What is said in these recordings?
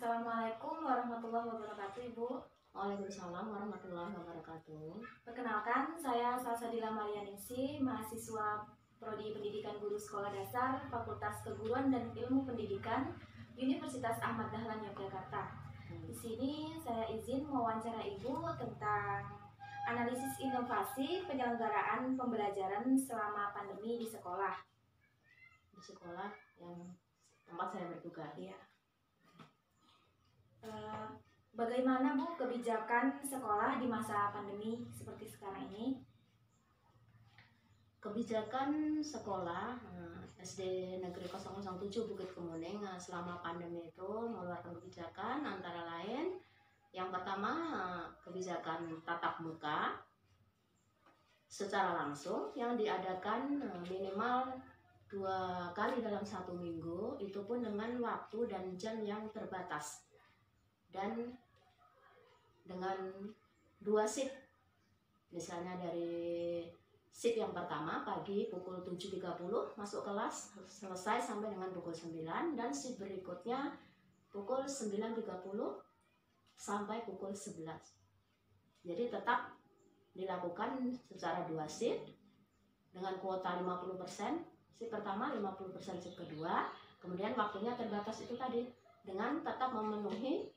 Assalamualaikum warahmatullahi wabarakatuh, Ibu. Waalaikumsalam warahmatullahi wabarakatuh. Perkenalkan, saya Salsabila Marianingsih, mahasiswa Prodi Pendidikan Guru Sekolah Dasar, Fakultas Keguruan dan Ilmu Pendidikan, Universitas Ahmad Dahlan Yogyakarta. Di sini saya izin mewawancara Ibu tentang analisis inovasi penyelenggaraan pembelajaran selama pandemi di sekolah. Di sekolah yang tempat saya bertugas. Iya. Bagaimana Bu kebijakan sekolah di masa pandemi seperti sekarang ini? Kebijakan sekolah SD Negeri 007 Bukit Kemuning selama pandemi itu mengeluarkan kebijakan antara lain yang pertama kebijakan tatap muka secara langsung yang diadakan minimal 2 kali dalam 1 minggu, itu pun dengan waktu dan jam yang terbatas dan dengan 2 shift. Misalnya dari shift yang pertama pagi pukul 7.30 masuk kelas selesai sampai dengan pukul 9, dan shift berikutnya pukul 9.30 sampai pukul 11. Jadi tetap dilakukan secara 2 shift dengan kuota 50%, shift pertama 50%, shift kedua, kemudian waktunya terbatas itu tadi dengan tetap memenuhi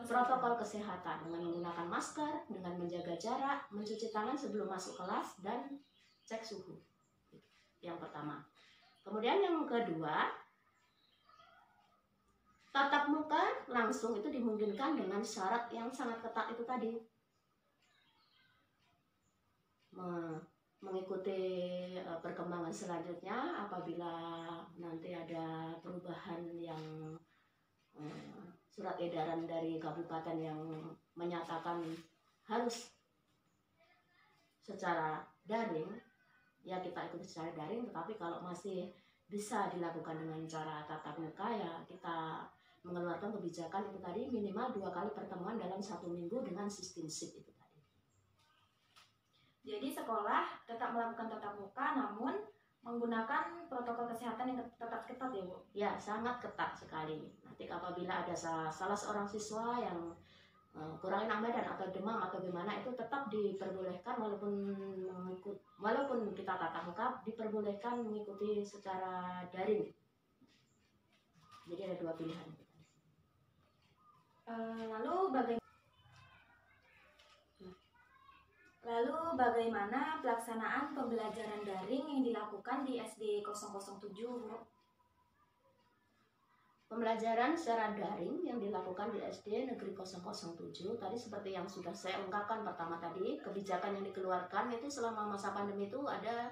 protokol kesehatan dengan menggunakan masker, dengan menjaga jarak, mencuci tangan sebelum masuk kelas, dan cek suhu. Yang pertama. Kemudian yang kedua, tatap muka langsung itu dimungkinkan dengan syarat yang sangat ketat itu tadi. Mengikuti perkembangan selanjutnya apabila nanti ada perubahan yang surat edaran dari kabupaten yang menyatakan harus secara daring, ya kita ikut secara daring. Tetapi kalau masih bisa dilakukan dengan cara tatap muka, ya kita mengeluarkan kebijakan itu tadi minimal 2 kali pertemuan dalam 1 minggu dengan sistem shift itu tadi. Jadi sekolah tetap melakukan tatap muka namun menggunakan protokol kesehatan yang tetap ketat ya Bu? Ya, sangat ketat sekali. Nanti apabila ada salah seorang siswa yang kurang enak badan atau demam atau gimana, itu tetap diperbolehkan walaupun kita tatap muka diperbolehkan mengikuti secara daring. Jadi ada 2 pilihan. Lalu bagaimana pelaksanaan pembelajaran daring yang dilakukan di SD 007, Bu? Pembelajaran secara daring yang dilakukan di SD Negeri 007 tadi seperti yang sudah saya ungkapkan pertama tadi, kebijakan yang dikeluarkan itu selama masa pandemi itu ada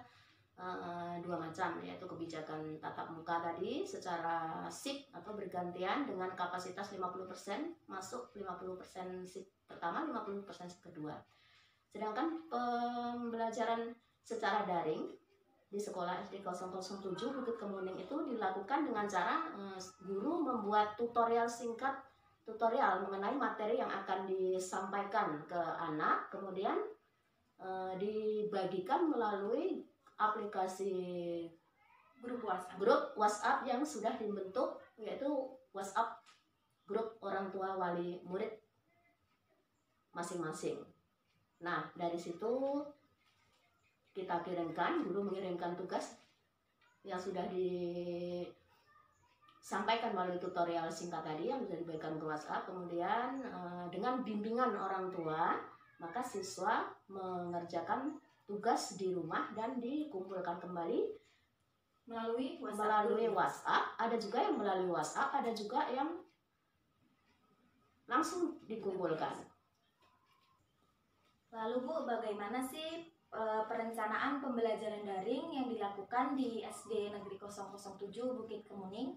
2 macam, yaitu kebijakan tatap muka tadi secara shift atau bergantian dengan kapasitas 50% masuk, 50% shift pertama, 50% shift kedua. Sedangkan pembelajaran secara daring di sekolah SD 007 Bukit Kemuning itu dilakukan dengan cara guru membuat tutorial singkat, tutorial mengenai materi yang akan disampaikan ke anak, kemudian dibagikan melalui aplikasi grup WhatsApp yang sudah dibentuk, yaitu WhatsApp grup orang tua wali murid masing-masing. Nah, dari situ kita kirimkan, guru mengirimkan tugas yang sudah disampaikan melalui tutorial singkat tadi yang sudah dibagikan ke WhatsApp. Kemudian dengan bimbingan orang tua, maka siswa mengerjakan tugas di rumah dan dikumpulkan kembali melalui WhatsApp. Ada juga yang melalui WhatsApp, ada juga yang langsung dikumpulkan. Lalu Bu, bagaimana sih perencanaan pembelajaran daring yang dilakukan di SD Negeri 007 Bukit Kemuning?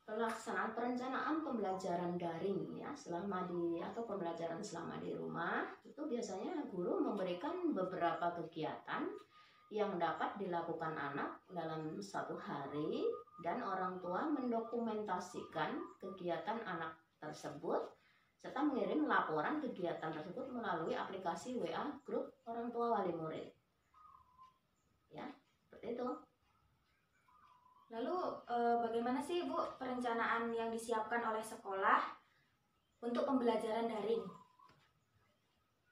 Pelaksanaan perencanaan pembelajaran daring ya atau pembelajaran selama di rumah itu biasanya guru memberikan beberapa kegiatan yang dapat dilakukan anak dalam 1 hari, dan orang tua mendokumentasikan kegiatan anak tersebut serta mengirim laporan kegiatan tersebut melalui aplikasi WA grup orang tua wali murid. Ya, seperti itu. Lalu bagaimana sih Bu perencanaan yang disiapkan oleh sekolah untuk pembelajaran daring?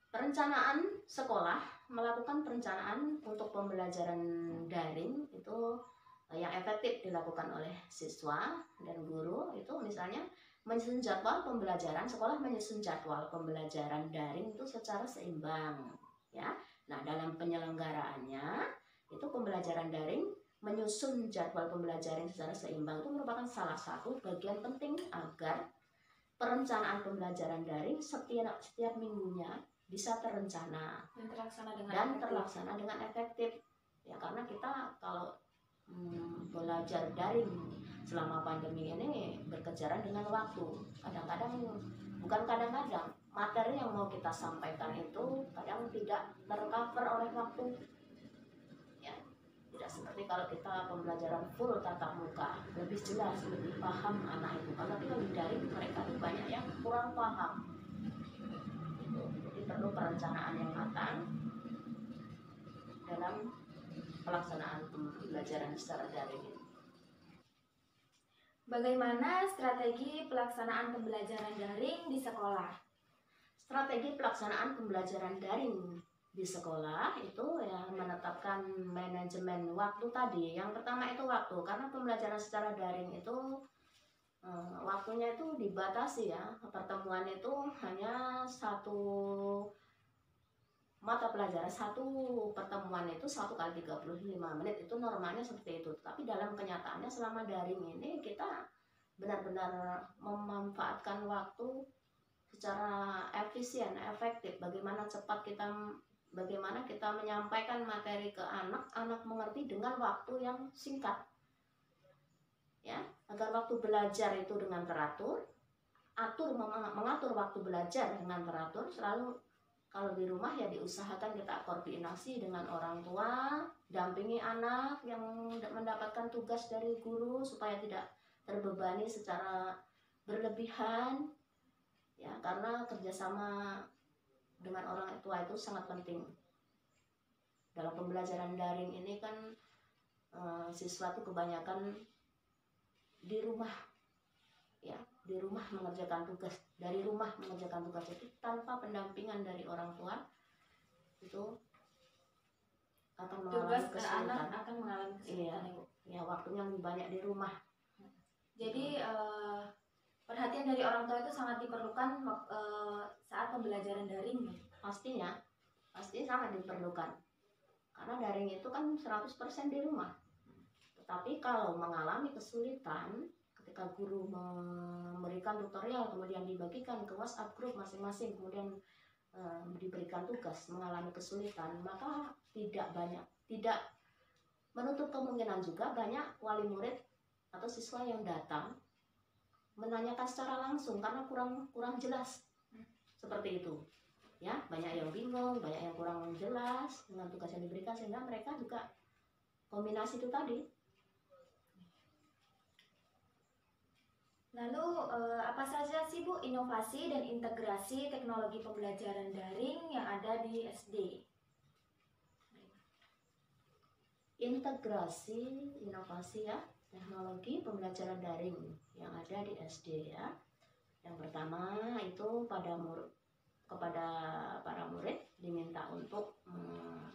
Perencanaan sekolah melakukan perencanaan untuk pembelajaran daring itu yang efektif dilakukan oleh siswa dan guru itu misalnya menyusun jadwal pembelajaran, sekolah menyusun jadwal pembelajaran daring itu secara seimbang ya. Nah, dalam penyelenggaraannya itu pembelajaran daring menyusun jadwal pembelajaran secara seimbang itu merupakan salah satu bagian penting agar perencanaan pembelajaran daring setiap minggunya bisa terencana dan terlaksana dengan efektif ya, karena kita kalau belajar daring selama pandemi ini berkejaran dengan waktu. Bukan kadang-kadang materi yang mau kita sampaikan itu kadang tidak tercover oleh waktu ya, tidak seperti kalau kita pembelajaran full tatap muka, lebih jelas, lebih paham anak itu. Tapi kalau di daring mereka itu banyak yang kurang paham. Jadi perlu perencanaan yang matang dalam pelaksanaan pembelajaran secara daring ini. Bagaimana strategi pelaksanaan pembelajaran daring di sekolah? Strategi pelaksanaan pembelajaran daring di sekolah itu ya menetapkan manajemen waktu tadi. Yang pertama itu waktu, karena pembelajaran secara daring itu waktunya itu dibatasi ya. Pertemuan itu hanya satu mata pelajaran, satu pertemuan itu 1 kali 35 menit, itu normalnya seperti itu. Tapi dalam kenyataannya selama daring ini kita benar-benar memanfaatkan waktu secara efisien, efektif. Bagaimana kita menyampaikan materi ke anak mengerti dengan waktu yang singkat ya, agar waktu belajar itu dengan teratur, mengatur waktu belajar dengan teratur. Selalu kalau di rumah ya diusahakan kita koordinasi dengan orang tua, dampingi anak yang mendapatkan tugas dari guru supaya tidak terbebani secara berlebihan ya, karena kerjasama dengan orang tua itu sangat penting. Dalam pembelajaran daring ini kan siswa itu kebanyakan di rumah ya, di rumah mengerjakan tugas, dari rumah mengerjakan tugas. Jadi tanpa pendampingan dari orang tua itu akan mengalami kesulitan. Akan mengalami kesulitan. Ya, waktunya lebih banyak di rumah. Jadi perhatian dari orang tua itu sangat diperlukan saat pembelajaran daring. Pastinya sangat diperlukan. Karena daring itu kan 100% di rumah. Tetapi kalau mengalami kesulitan ketika guru memberikan tutorial kemudian dibagikan ke WhatsApp grup masing-masing, kemudian diberikan tugas, mengalami kesulitan, maka tidak menutup kemungkinan juga banyak wali murid atau siswa yang datang menanyakan secara langsung karena kurang jelas seperti itu ya. Banyak yang bingung, banyak yang kurang jelas dengan tugas yang diberikan, sehingga mereka juga kombinasi itu tadi. Lalu apa saja sih Bu inovasi dan integrasi teknologi pembelajaran daring yang ada di SD? Integrasi, inovasi ya, teknologi pembelajaran daring yang ada di SD ya. Yang pertama itu kepada para murid diminta untuk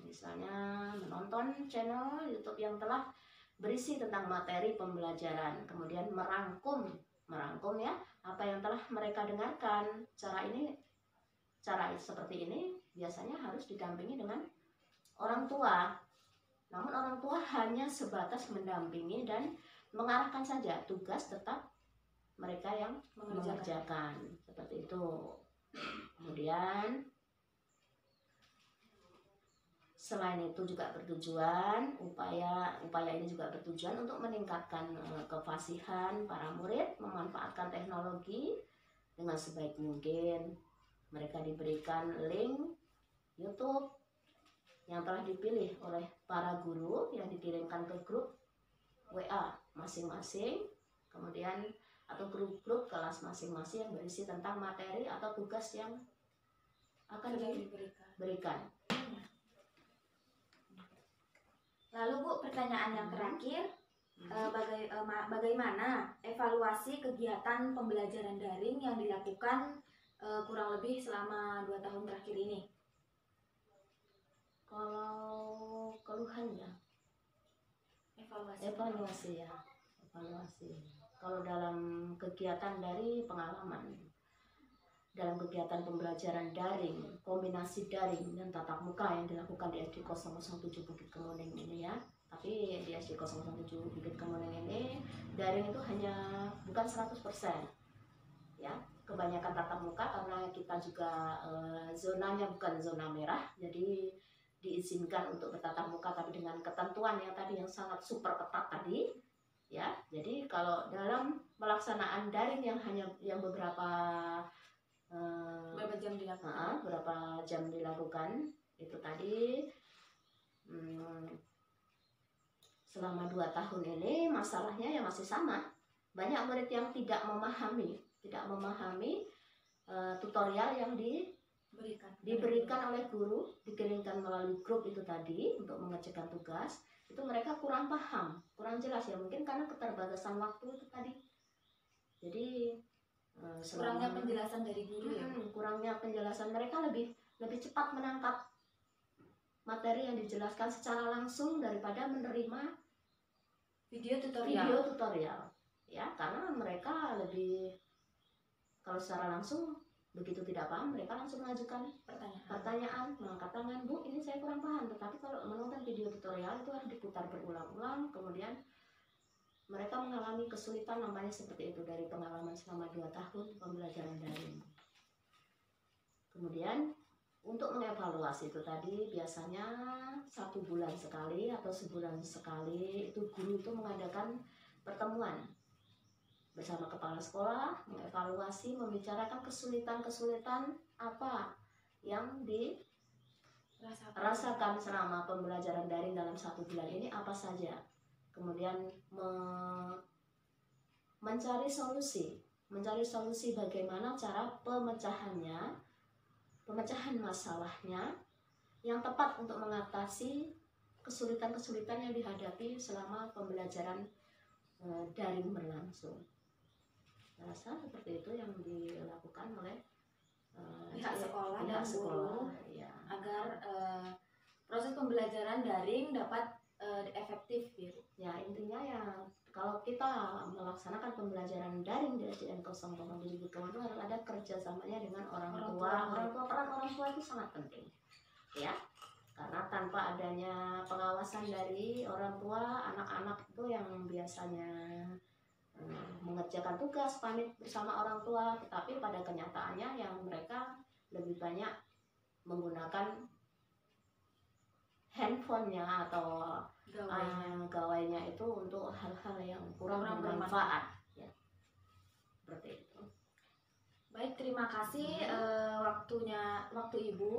misalnya menonton channel YouTube yang telah berisi tentang materi pembelajaran, kemudian merangkum ya apa yang telah mereka dengarkan. Cara seperti ini biasanya harus didampingi dengan orang tua. Namun orang tua hanya sebatas mendampingi dan mengarahkan saja, tugas tetap mereka yang mengerjakan. Seperti itu. Kemudian selain itu juga bertujuan, upaya ini juga bertujuan untuk meningkatkan kefasihan para murid memanfaatkan teknologi dengan sebaik mungkin. Mereka diberikan link YouTube yang telah dipilih oleh para guru yang dikirimkan ke grup WA masing-masing, kemudian atau grup-grup kelas masing-masing yang berisi tentang materi atau tugas yang akan diberikan. Lalu Bu, pertanyaan yang terakhir, Bagaimana evaluasi kegiatan pembelajaran daring yang dilakukan kurang lebih selama 2 tahun terakhir ini? Kalau keluhan ya, evaluasi ya, evaluasi. Kalau dalam kegiatan dari pengalaman, dalam kegiatan pembelajaran daring, kombinasi daring dan tatap muka yang dilakukan di SD 007 Bukit Kemuning ini ya. Tapi di SD 007 Bukit Kemuning ini daring itu hanya bukan 100% ya. Kebanyakan tatap muka karena kita juga zonanya bukan zona merah, jadi diizinkan untuk bertatap muka tapi dengan ketentuan yang tadi yang sangat super ketat tadi ya. Jadi kalau dalam pelaksanaan daring yang beberapa jam dilakukan itu tadi selama 2 tahun ini masalahnya ya masih sama. Banyak murid yang tidak memahami tutorial yang diberikan oleh guru, dikirimkan melalui grup itu tadi untuk mengerjakan tugas. Itu mereka kurang paham, kurang jelas ya, mungkin karena keterbatasan waktu itu tadi. Jadi kurangnya penjelasan dari guru ya. Kurangnya penjelasan, mereka lebih cepat menangkap materi yang dijelaskan secara langsung daripada menerima video tutorial ya, karena mereka lebih, kalau secara langsung begitu tidak paham mereka langsung mengajukan pertanyaan, mengangkat tangan, Bu ini saya kurang paham. Tetapi kalau menonton video tutorial itu harus diputar berulang-ulang, kemudian mereka mengalami kesulitan namanya seperti itu dari pengalaman selama 2 tahun pembelajaran daring. Kemudian untuk mengevaluasi itu tadi biasanya 1 bulan sekali atau sebulan sekali itu guru itu mengadakan pertemuan bersama kepala sekolah, mengevaluasi, membicarakan kesulitan apa yang dirasakan selama pembelajaran daring dalam 1 bulan ini apa saja. Kemudian mencari solusi bagaimana cara pemecahan masalahnya yang tepat untuk mengatasi kesulitan-kesulitan yang dihadapi selama pembelajaran daring berlangsung. Saya rasa seperti itu yang dilakukan oleh pihak sekolah dan guru ya, agar proses pembelajaran daring dapat efektif gitu. Ya intinya ya kalau kita melaksanakan pembelajaran daring di SDN 007 itu harus ada kerjasamanya dengan orang tua. Peran orang tua itu sangat penting ya, karena tanpa adanya pengawasan dari orang tua, anak-anak itu yang biasanya mengerjakan tugas pamit bersama orang tua, tetapi pada kenyataannya yang mereka lebih banyak menggunakan handphonenya atau gawainya itu untuk hal-hal yang kurang bermanfaat ya. Seperti itu. Baik, terima kasih waktu Ibu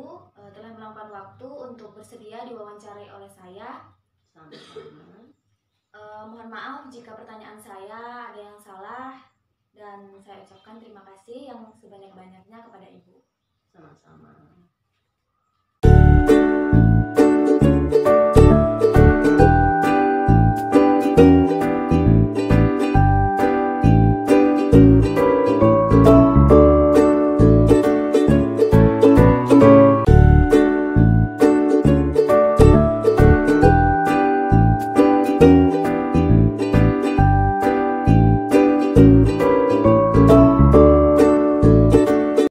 telah meluangkan waktu untuk bersedia diwawancarai oleh saya. Sama-sama. Mohon maaf jika pertanyaan saya ada yang salah, dan saya ucapkan terima kasih yang sebanyak-banyaknya kepada Ibu. Sama-sama.